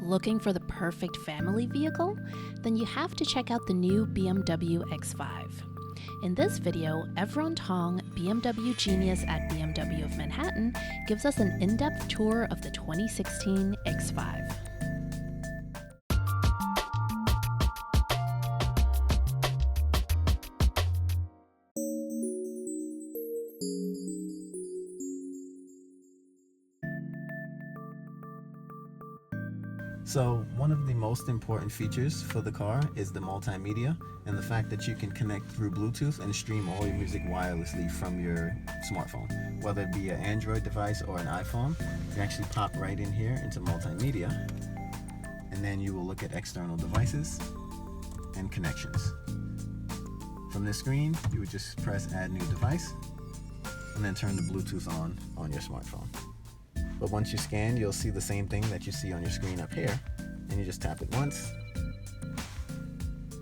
Looking for the perfect family vehicle? Then you have to check out the new BMW X5. In this video, Evron Tong, BMW genius at BMW of Manhattan, gives us an in-depth tour of the 2016 X5. So one of the most important features for the car is the multimedia and the fact that you can connect through Bluetooth and stream all your music wirelessly from your smartphone. Whether it be an Android device or an iPhone, you actually pop right in here into multimedia, and then you will look at external devices and connections. From this screen, you would just press add new device and then turn the Bluetooth on your smartphone. But once you scan, you'll see the same thing that you see on your screen up here, and you just tap it once.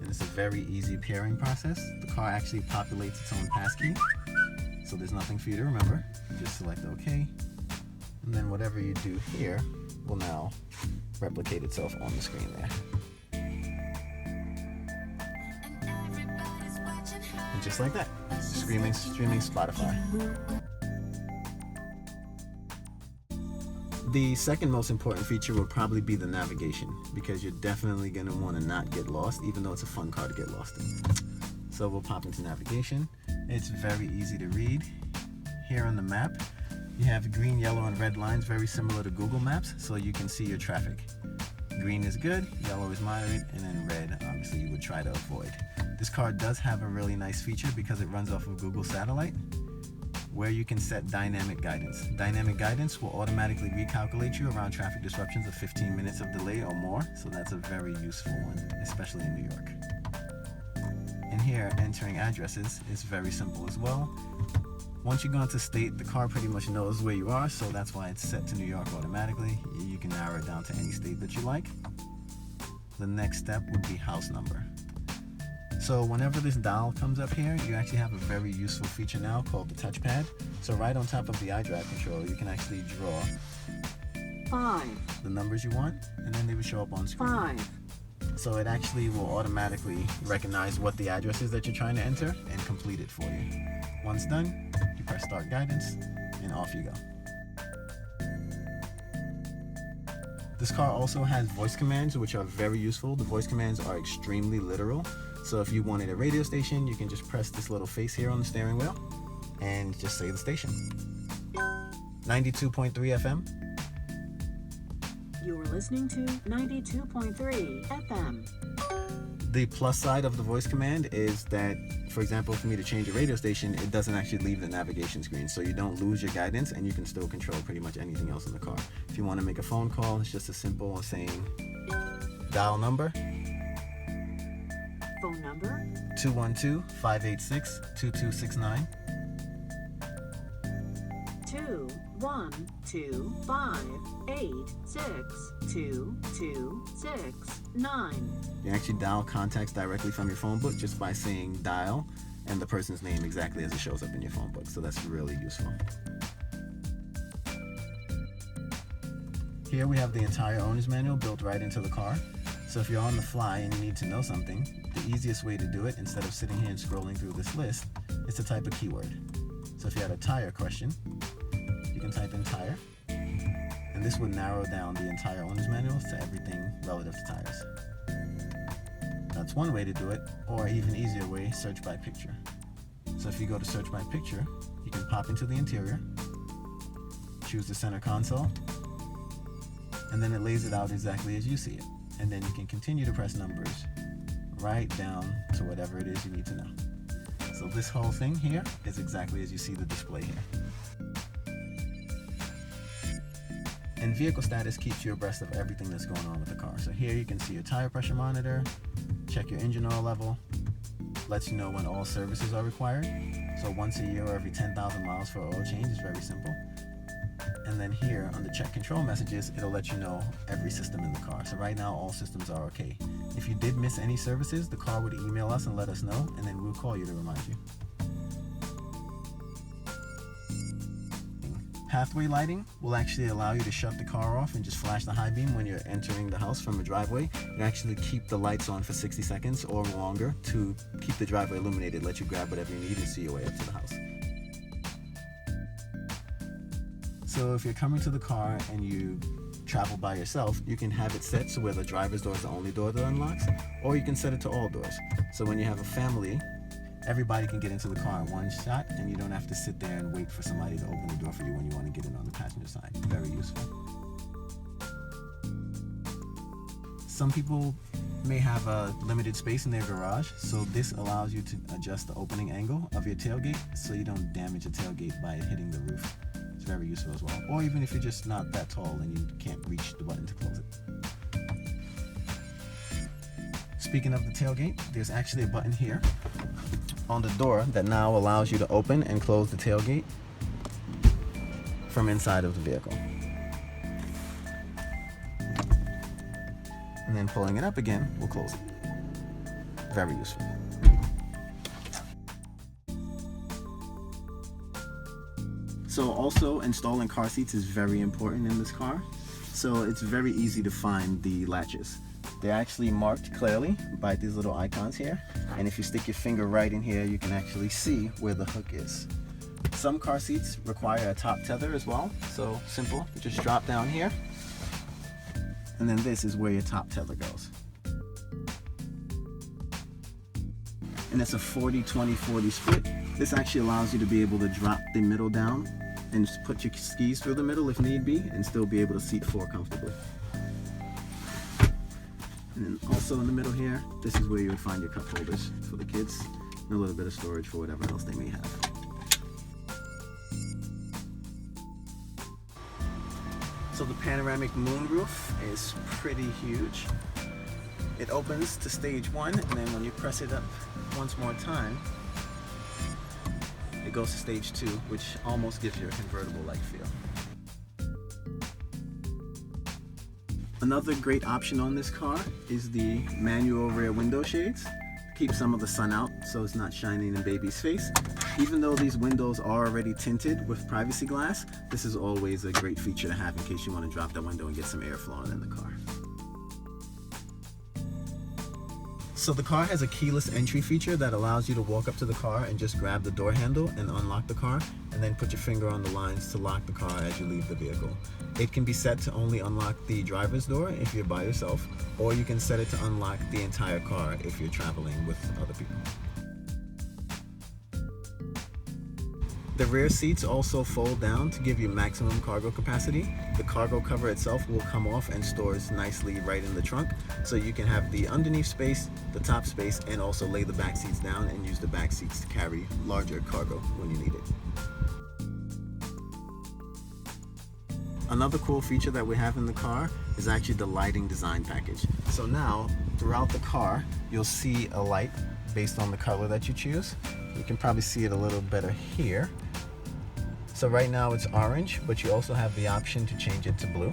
And it's a very easy pairing process. The car actually populates its own passkey, so there's nothing for you to remember. You just select OK, and then whatever you do here will now replicate itself on the screen there. And just like that, streaming Spotify. The second most important feature will probably be the navigation, because you're definitely going to want to not get lost, even though it's a fun car to get lost in. So we'll pop into navigation. It's very easy to read. Here on the map, you have green, yellow, and red lines, very similar to Google Maps, so you can see your traffic. Green is good, yellow is moderate, and then red, obviously, you would try to avoid. This car does have a really nice feature because it runs off of Google Satellite, where you can set dynamic guidance. Dynamic guidance will automatically recalculate you around traffic disruptions of 15 minutes of delay or more, so that's a very useful one, especially in New York. And here, entering addresses is very simple as well. Once you go into state, the car pretty much knows where you are, so that's why it's set to New York automatically. You can narrow it down to any state that you like. The next step would be house number. So whenever this dial comes up here, you actually have a very useful feature now called the touchpad. So right on top of the iDrive control, you can actually draw 5, the numbers you want, and then they would show up on screen. 5. So it actually will automatically recognize what the address is that you're trying to enter and complete it for you. Once done, you press start guidance, and off you go. This car also has voice commands, which are very useful. The voice commands are extremely literal. So if you wanted a radio station, you can just press this little face here on the steering wheel and just say the station. 92.3 FM. You are listening to 92.3 FM. The plus side of the voice command is that, for example, for me to change a radio station, it doesn't actually leave the navigation screen, so you don't lose your guidance and you can still control pretty much anything else in the car. If you want to make a phone call, it's just as simple as saying dial number. Phone number 212-586-2269. 212-586-2269. You actually dial contacts directly from your phone book just by saying dial and the person's name exactly as it shows up in your phone book. So that's really useful. Here we have the entire owner's manual built right into the car. So if you're on the fly and you need to know something, the easiest way to do it, instead of sitting here and scrolling through this list, is to type a keyword. So if you had a tire question, you can type in tire, and this would narrow down the entire owner's manual to everything relative to tires. That's one way to do it, or even easier way, search by picture. So if you go to search by picture, you can pop into the interior, choose the center console, and then it lays it out exactly as you see it. And then you can continue to press numbers right down to whatever it is you need to know. So this whole thing here is exactly as you see the display here. And vehicle status keeps you abreast of everything that's going on with the car. So here you can see your tire pressure monitor, check your engine oil level, lets you know when all services are required. So once a year or every 10,000 miles for oil change is very simple. And then here on the check control messages, it'll let you know every system in the car. So right now, all systems are okay. If you did miss any services, the car would email us and let us know, and then we'll call you to remind you. pathway lighting will actually allow you to shut the car off and just flash the high beam when you're entering the house from a driveway, and actually keep the lights on for 60 seconds or longer to keep the driveway illuminated, let you grab whatever you need and see your way up to the house. So if you're coming to the car and you travel by yourself, you can have it set so where the driver's door is the only door that unlocks, or you can set it to all doors. So when you have a family, everybody can get into the car in one shot, and you don't have to sit there and wait for somebody to open the door for you when you want to get in on the passenger side. Very useful. Some people may have a limited space in their garage, so this allows you to adjust the opening angle of your tailgate so you don't damage the tailgate by hitting the roof. It's very useful as well. Or even if you're just not that tall and you can't reach the button to close it. Speaking of the tailgate, there's actually a button here on the door that now allows you to open and close the tailgate from inside of the vehicle. And then pulling it up again will close it. Very useful. So also installing car seats is very important in this car. So it's very easy to find the latches. They're actually marked clearly by these little icons here. And if you stick your finger right in here, you can actually see where the hook is. Some car seats require a top tether as well. So simple, you just drop down here. And then this is where your top tether goes. And it's a 40-20-40 split. This actually allows you to be able to drop the middle down and just put your skis through the middle if need be, and still be able to seat four comfortably. And then also in the middle here, this is where you would find your cup holders for the kids, and a little bit of storage for whatever else they may have. So the panoramic moonroof is pretty huge. It opens to stage 1, and then when you press it up once more time, it goes to stage 2, which almost gives you a convertible-like feel. Another great option on this car is the manual rear window shades. Keep some of the sun out so it's not shining in baby's face. Even though these windows are already tinted with privacy glass, this is always a great feature to have in case you want to drop that window and get some air flowing in the car. So the car has a keyless entry feature that allows you to walk up to the car and just grab the door handle and unlock the car, and then put your finger on the lines to lock the car as you leave the vehicle. It can be set to only unlock the driver's door if you're by yourself, or you can set it to unlock the entire car if you're traveling with other people. The rear seats also fold down to give you maximum cargo capacity. The cargo cover itself will come off and stores nicely right in the trunk, so you can have the underneath space, the top space, and also lay the back seats down and use the back seats to carry larger cargo when you need it. Another cool feature that we have in the car is actually the lighting design package. So now, throughout the car, you'll see a light based on the color that you choose. You can probably see it a little better here. So right now it's orange, but you also have the option to change it to blue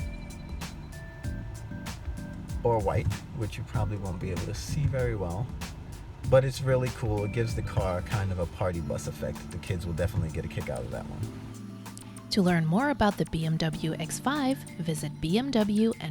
or white, which you probably won't be able to see very well, but it's really cool. It gives the car kind of a party bus effect. The kids will definitely get a kick out of that one. To learn more about the BMW X5, visit bmwnyc.com.